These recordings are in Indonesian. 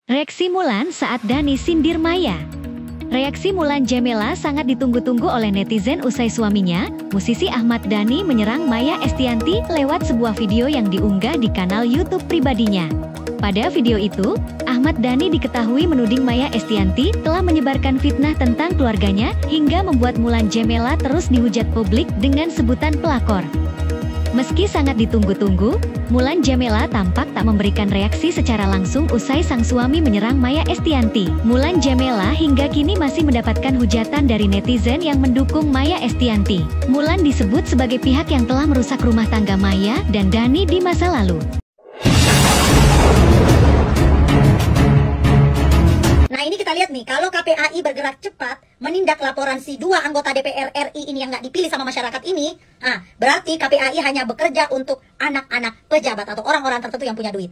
Reaksi Mulan saat Dhani sindir Maya. Reaksi Mulan Jameela sangat ditunggu-tunggu oleh netizen usai suaminya, musisi Ahmad Dhani menyerang Maya Estianty lewat sebuah video yang diunggah di kanal YouTube pribadinya. Pada video itu, Ahmad Dhani diketahui menuding Maya Estianty telah menyebarkan fitnah tentang keluarganya hingga membuat Mulan Jameela terus dihujat publik dengan sebutan pelakor. Meski sangat ditunggu-tunggu, Mulan Jameela tampak tak memberikan reaksi secara langsung usai sang suami menyerang Maya Estianty. Mulan Jameela hingga kini masih mendapatkan hujatan dari netizen yang mendukung Maya Estianty. Mulan disebut sebagai pihak yang telah merusak rumah tangga Maya dan Dhani di masa lalu. Nah, ini kita lihat nih, kalau KPAI bergerak cepat menindak laporan si dua anggota DPR RI ini yang nggak dipilih sama masyarakat ini, berarti KPAI hanya bekerja untuk anak-anak pejabat atau orang-orang tertentu yang punya duit.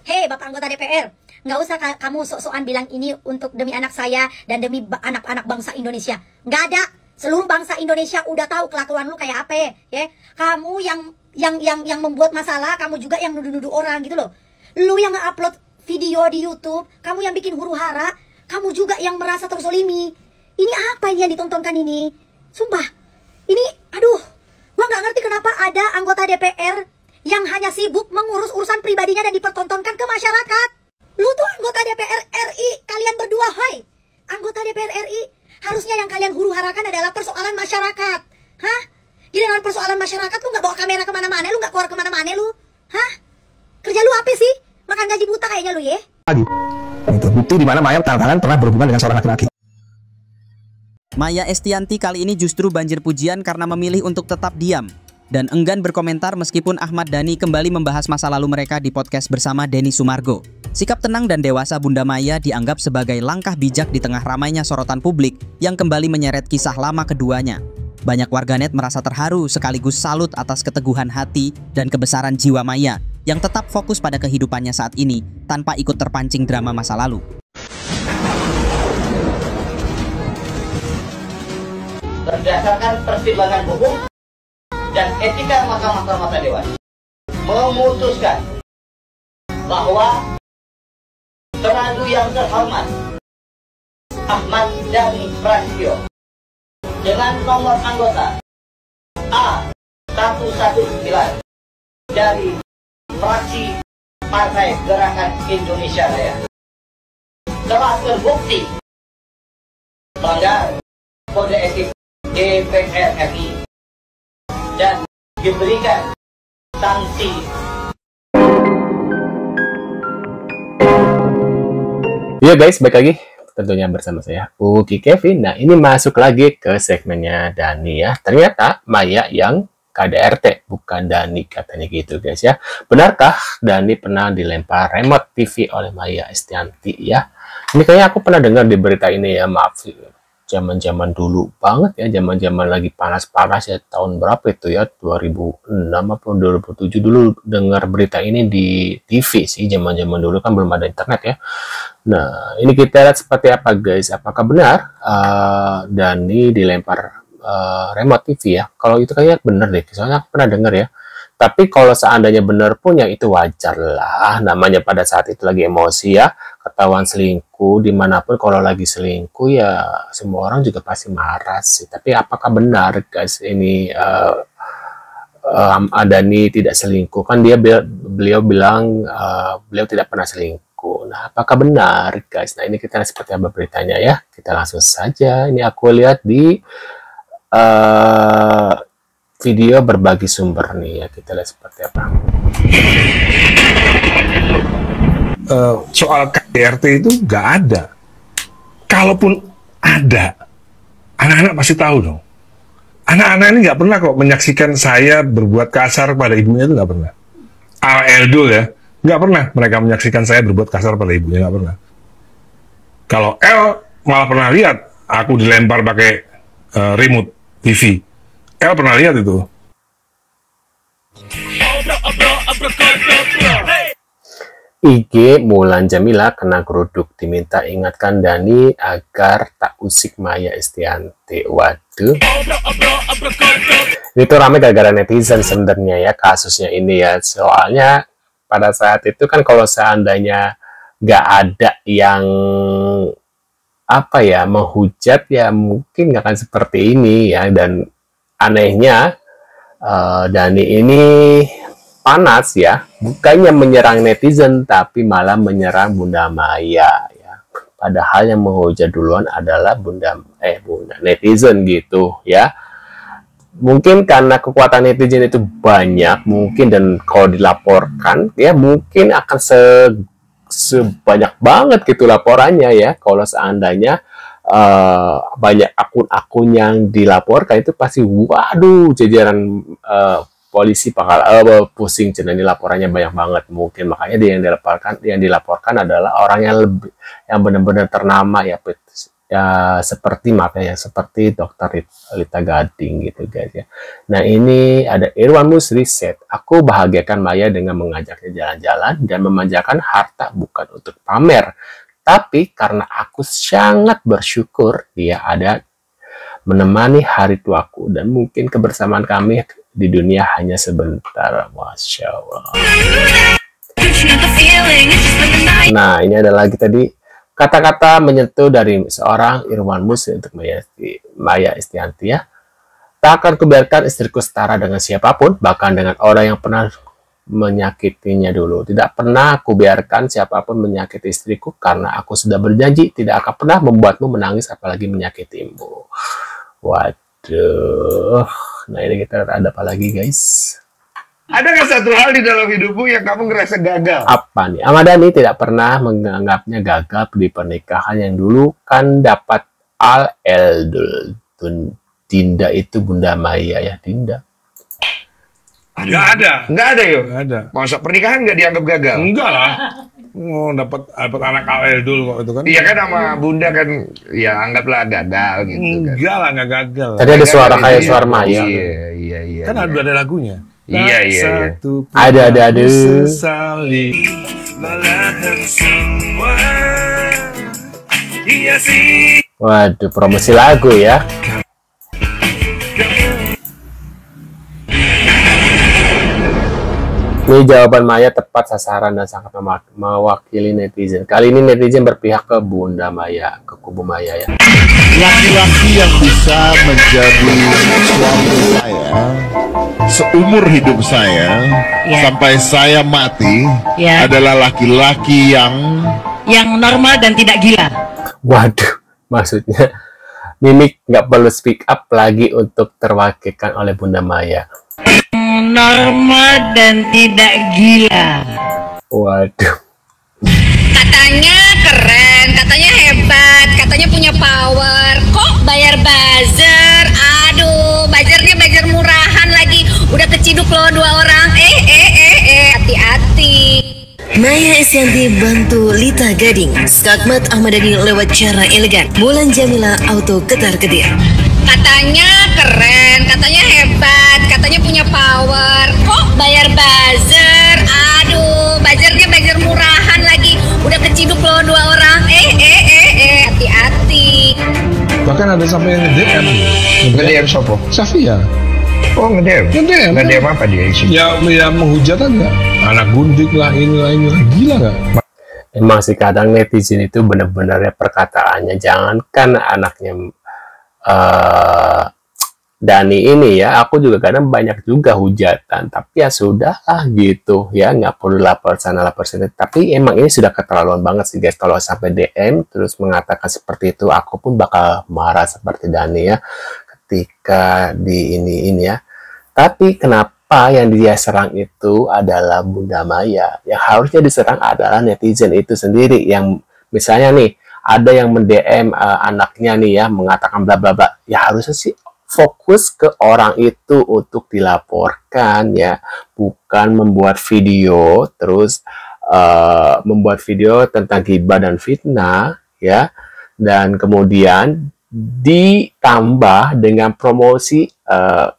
Hei, Bapak anggota DPR, nggak usah kamu sok-sokan bilang ini untuk demi anak saya dan demi anak-anak bangsa Indonesia. Nggak ada. Seluruh bangsa Indonesia udah tahu kelakuan lu kayak apa, ya. Kamu yang membuat masalah, kamu juga yang nuduh-nuduh orang gitu loh. Lu yang nge-upload video di YouTube, kamu yang bikin huru-hara, kamu juga yang merasa terzolimi. Ini apa ini yang ditontonkan ini? Sumpah, ini, aduh, gua nggak ngerti kenapa ada anggota DPR yang hanya sibuk mengurus urusan pribadinya dan dipertontonkan ke masyarakat. Lu tuh anggota DPR RI, kalian berdua, hai. Anggota DPR RI, harusnya yang kalian huru-harakan adalah persoalan masyarakat. Hah? Giliran persoalan masyarakat, lu nggak bawa kamera kemana-mana, lu nggak keluar kemana-mana lu. Hah? Kerja lu apa sih? Makan gaji buta kayaknya lu ya. Itu bukti di mana Maya tangan-tangan pernah berhubungan dengan seorang laki-laki. Maya Estianty kali ini justru banjir pujian karena memilih untuk tetap diam dan enggan berkomentar meskipun Ahmad Dhani kembali membahas masa lalu mereka di podcast bersama Denny Sumargo. Sikap tenang dan dewasa Bunda Maya dianggap sebagai langkah bijak di tengah ramainya sorotan publik yang kembali menyeret kisah lama keduanya. Banyak warganet merasa terharu sekaligus salut atas keteguhan hati dan kebesaran jiwa Maya yang tetap fokus pada kehidupannya saat ini tanpa ikut terpancing drama masa lalu. Berdasarkan pertimbangan hukum dan etika Mahkamah Kehormatan Dewan memutuskan bahwa teradu yang terhormat Ahmad Dhani Prasetyo dengan nomor anggota A119 dari fraksi Partai Gerakan Indonesia Raya telah terbukti melanggar kode etik DPR RI dan diberikan sanksi. Iya guys, balik lagi tentunya bersama saya Uki Kevin. Nah, ini masuk lagi ke segmennya Dhani ya. Ternyata Maya yang KDRT, bukan Dhani, katanya gitu guys ya. Benarkah Dhani pernah dilempar remote TV oleh Maya Estianty ya? Ini kayaknya aku pernah dengar di berita ini ya, maaf zaman-zaman dulu banget ya, zaman-zaman lagi panas-panas ya, tahun berapa itu ya, 2006 atau 2007 dulu dengar berita ini di TV sih, zaman-zaman dulu kan belum ada internet ya. Nah, ini kita lihat seperti apa guys, apakah benar Dhani dilempar remote TV ya? Kalau itu kayaknya bener deh, soalnya aku pernah dengar ya. Tapi kalau seandainya benar pun ya itu wajar lah, namanya pada saat itu lagi emosi ya, ketahuan selingkuh, dimanapun kalau lagi selingkuh ya semua orang juga pasti marah sih. Tapi apakah benar guys ini Dhani tidak selingkuh? Kan beliau bilang beliau tidak pernah selingkuh. Nah, apakah benar guys? Nah, ini kita lihat seperti apa beritanya ya. Kita langsung saja, ini aku lihat di video berbagi sumber nih ya, kita lihat seperti apa. Soal KDRT itu nggak ada. Kalaupun ada, anak-anak pasti tahu dong. Anak-anak ini nggak pernah kok menyaksikan saya berbuat kasar pada ibunya, itu nggak pernah. Eldul ya, nggak pernah mereka menyaksikan saya berbuat kasar pada ibunya, nggak pernah. Kalau L malah pernah lihat aku dilempar pakai remote TV. El pernah lihat itu. IG Mulan Jameela kena geruduk, diminta ingatkan Dhani agar tak usik Maya Estianty. Waduh. Itu ramai gara-gara netizen sebenarnya ya kasusnya ini ya. Soalnya pada saat itu kan kalau seandainya nggak ada yang apa ya, menghujat ya, mungkin nggak akan seperti ini ya. Dan anehnya Dani ini panas ya, bukannya menyerang netizen tapi malah menyerang Bunda Maya ya. Padahal yang menghujat duluan adalah bunda netizen gitu ya. Mungkin karena kekuatan netizen itu banyak mungkin, dan kalau dilaporkan ya mungkin akan sebanyak banget gitu laporannya ya. Kalau seandainya banyak akun-akun yang dilaporkan, itu pasti waduh, jajaran polisi bakal pusing, cenah ini laporannya banyak banget. Mungkin makanya dia yang dilaporkan adalah orang yang lebih, yang benar-benar ternama ya, seperti makanya seperti Dr. Lita Gading gitu guys ya. Nah, ini ada Irwan Musri set, aku bahagiakan Maya dengan mengajaknya jalan-jalan dan memanjakan harta bukan untuk pamer, tapi karena aku sangat bersyukur dia ada menemani hari tuaku, dan mungkin kebersamaan kami di dunia hanya sebentar. Masya Allah. Nah, ini ada lagi tadi kata-kata menyentuh dari seorang Irwan Musri untuk Maya Estianty ya. Tak akan kubiarkan istriku setara dengan siapapun, bahkan dengan orang yang pernah menyakitinya dulu. Tidak pernah kubiarkan siapapun menyakiti istriku, karena aku sudah berjanji tidak akan pernah membuatmu menangis apalagi menyakitimu. Waduh. Nah, ini kita ada apa lagi guys? Adakah satu hal di dalam hidupmu yang kamu ngerasa gagal? Apa nih? Ahmad Dhani tidak pernah menganggapnya gagal di pernikahan yang dulu kan dapat Al-Eldul. Dinda itu Bunda Maya ya, Dinda. Nggak ada yuk. Nggak ada. Masa pernikahan nggak dianggap gagal? Enggak lah. Oh, dapat anak Al-Eldul kok itu kan? Iya kan, sama Bunda kan, ya anggaplah gagal gitu kan? Enggak lah, nggak gagal. Tadi ada suara kayak suara Maya. Iya. Kan ada lagunya. Iya. Ada. Sesali malahan semua. Iya sih. Waduh, promosi lagu ya. Ini jawaban Maya tepat sasaran dan sangat mewakili netizen. Kali ini netizen berpihak ke Bunda Maya, ke kubu Maya ya. Laki-laki yang bisa menjadi suami saya seumur hidup saya sampai saya mati adalah laki-laki yang normal dan tidak gila. Waduh, maksudnya Mimik nggak perlu speak up lagi untuk terwakilkan oleh Bunda Maya. Normal dan tidak gila. Waduh. Katanya keren, katanya hebat, katanya punya power. Kok bayar buzzer? Aduh, buzzernya buzzer murahan lagi. Udah keciduk loh 2 orang. Hati-hati. Maya Estianty bantu Lita Gading, skakmat Ahmad Dhani lewat cara elegan. Mulan Jamila auto ketar-ketir. Katanya keren, katanya hebat, katanya punya power. Kok bayar buzzer? Aduh, buzzernya buzzer murahan lagi. Udah keciduk loh 2 orang. Hati-hati. Bahkan ada sampai yang nge-DM. Nge-DM siapa? Safia. Oh, nge-DM? Nge-DM apa dia isi? Ya menghujat aja. Anak gundik lah, inilah. Gila nggak? Emang sih kadang netizen itu bener-bener ya perkataannya. Jangankan anaknya Dani ini ya, aku juga kadang banyak juga hujatan, tapi ya sudah gitu ya, nggak perlu lapor sana lapor sini. Tapi emang ini sudah keterlaluan banget sih guys, kalau sampai DM terus mengatakan seperti itu, aku pun bakal marah seperti Dani ya ketika di ini ya. Tapi kenapa yang dia serang itu adalah Bunda Maya? Yang harusnya diserang adalah netizen itu sendiri, yang misalnya nih ada yang mend-DM anaknya nih ya, mengatakan bla bla bla, ya harusnya sih fokus ke orang itu untuk dilaporkan ya, bukan membuat video terus membuat video tentang ghibah dan fitnah ya, dan kemudian ditambah dengan promosi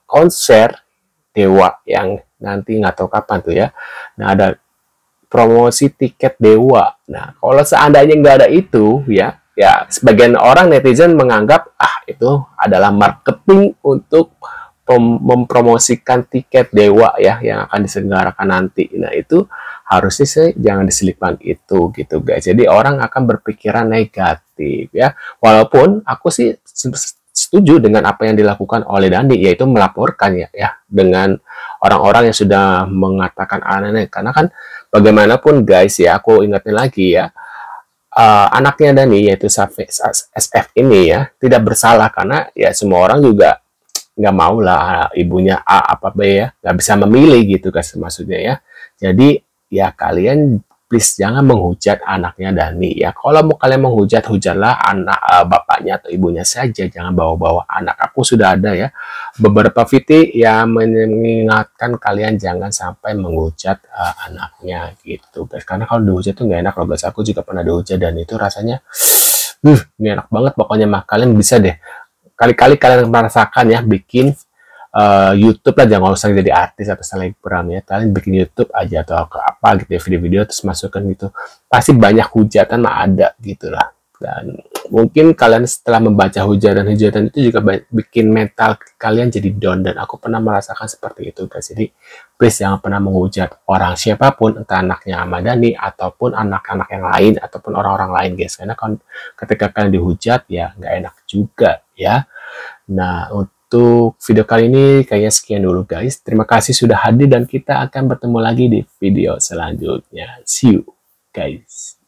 konser Dewa yang nanti nggak tahu kapan tuh ya. Nah, ada promosi tiket Dewa. Nah, kalau seandainya nggak ada itu ya sebagian orang netizen menganggap itu adalah marketing untuk mempromosikan tiket dewa ya yang akan diselenggarakan nanti. Nah itu harusnya sih jangan diselipkan itu gitu guys. Jadi orang akan berpikiran negatif ya. Walaupun aku sih setuju dengan apa yang dilakukan oleh Dani, yaitu melaporkan ya dengan orang-orang yang sudah mengatakan aneh. Karena kan bagaimanapun guys ya, aku ingatin lagi ya, anaknya Dani yaitu SF ini ya tidak bersalah, karena ya semua orang juga nggak mau lah ibunya A apa B ya, nggak bisa memilih gitu guys maksudnya ya. Jadi ya kalian please jangan menghujat anaknya Dani ya. Kalau mau kalian menghujat, hujatlah anak bapaknya atau ibunya saja, jangan bawa-bawa anak. Aku sudah ada ya beberapa video yang mengingatkan kalian jangan sampai menghujat anaknya gitu guys. Karena kalau dihujat tuh nggak enak loh guys. Aku juga pernah dihujat dan itu rasanya nggak enak banget pokoknya mah. Kalian bisa deh kali-kali kalian merasakan ya bikin YouTube lah, jangan usah jadi artis atau selebgram ya, kalian bikin YouTube aja atau apa gitu ya, video-video terus masukkan gitu, pasti banyak hujatan mah ada gitu lah. Dan mungkin kalian setelah membaca hujatan-hujatan itu juga bikin mental kalian jadi down, dan aku pernah merasakan seperti itu guys. Jadi please jangan pernah menghujat orang siapapun, entah anaknya Ahmad Dhani ataupun anak-anak yang lain ataupun orang-orang lain guys, karena ketika kalian dihujat ya nggak enak juga ya. Nah untuk video kali ini kayaknya sekian dulu guys. Terima kasih sudah hadir dan kita akan bertemu lagi di video selanjutnya. See you guys.